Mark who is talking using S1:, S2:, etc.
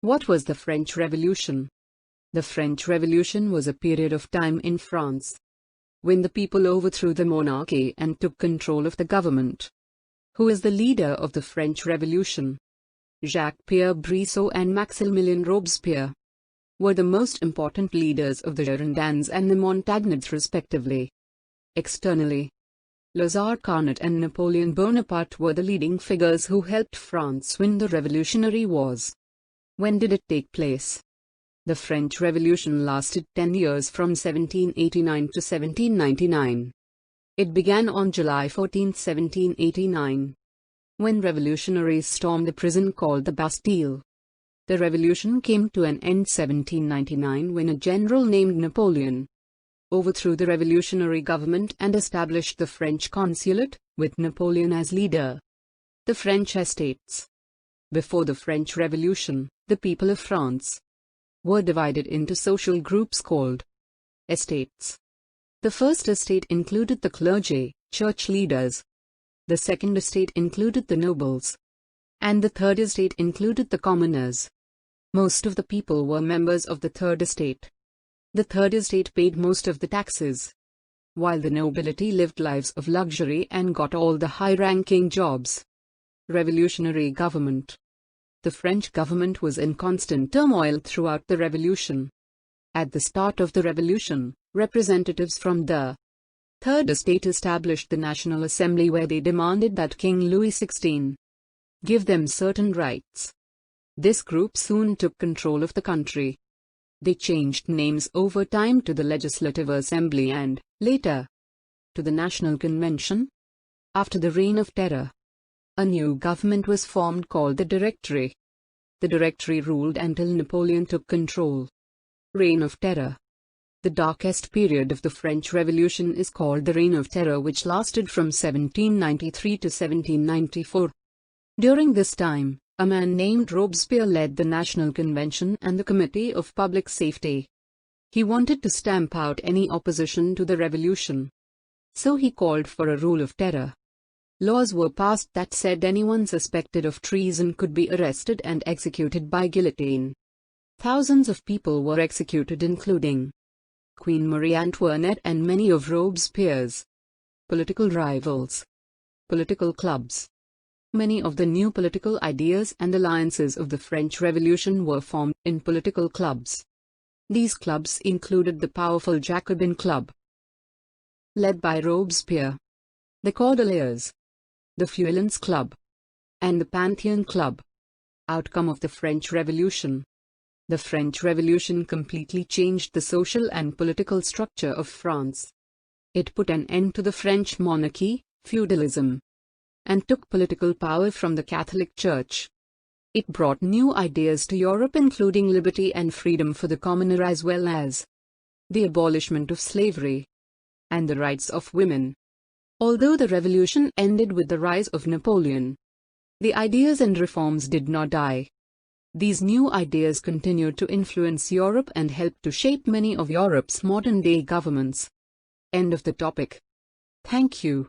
S1: What was the French Revolution? The French Revolution was a period of time in France when the people overthrew the monarchy and took control of the government. Who is the leader of the French Revolution? Jacques-Pierre Brissot and Maximilien Robespierre were the most important leaders of the Girondins and the Montagnards respectively. Externally, Lazare Carnot and Napoleon Bonaparte were the leading figures who helped France win the Revolutionary Wars. When did it take place? The French Revolution lasted 10 years from 1789 to 1799. It began on July 14, 1789, when revolutionaries stormed the prison called the Bastille. The revolution came to an end 1799 when a general named Napoleon overthrew the revolutionary government and established the French consulate, with Napoleon as leader. The French estates. Before the French Revolution, the people of France were divided into social groups called estates. The first estate included the clergy, church leaders. The second estate included the nobles. And the third estate included the commoners. Most of the people were members of the third estate. The third estate paid most of the taxes, while the nobility lived lives of luxury and got all the high-ranking jobs. Revolutionary government. The French government was in constant turmoil throughout the revolution. At the start of the revolution, representatives from the Third Estate established the National Assembly where they demanded that King Louis XVI give them certain rights. This group soon took control of the country. They changed names over time to the Legislative Assembly and, later, to the National Convention. After the Reign of Terror, a new government was formed called the Directory. The Directory ruled until Napoleon took control. Reign of Terror. The darkest period of the French Revolution is called the Reign of Terror, which lasted from 1793 to 1794. During this time, a man named Robespierre led the National Convention and the Committee of Public Safety. He wanted to stamp out any opposition to the revolution. So he called for a rule of terror. Laws were passed that said anyone suspected of treason could be arrested and executed by guillotine. Thousands of people were executed, including Queen Marie Antoinette and many of Robespierre's political rivals. Political clubs. Many of the new political ideas and alliances of the French Revolution were formed in political clubs. These clubs included the powerful Jacobin Club, led by Robespierre, the Cordeliers, the Feuillants Club, and the Pantheon Club. Outcome of the French Revolution. The French Revolution completely changed the social and political structure of France. It put an end to the French monarchy, feudalism, and took political power from the Catholic Church. It brought new ideas to Europe, including liberty and freedom for the commoner, as well as the abolishment of slavery and the rights of women. Although the revolution ended with the rise of Napoleon, the ideas and reforms did not die. These new ideas continued to influence Europe and helped to shape many of Europe's modern-day governments. End of the topic. Thank you.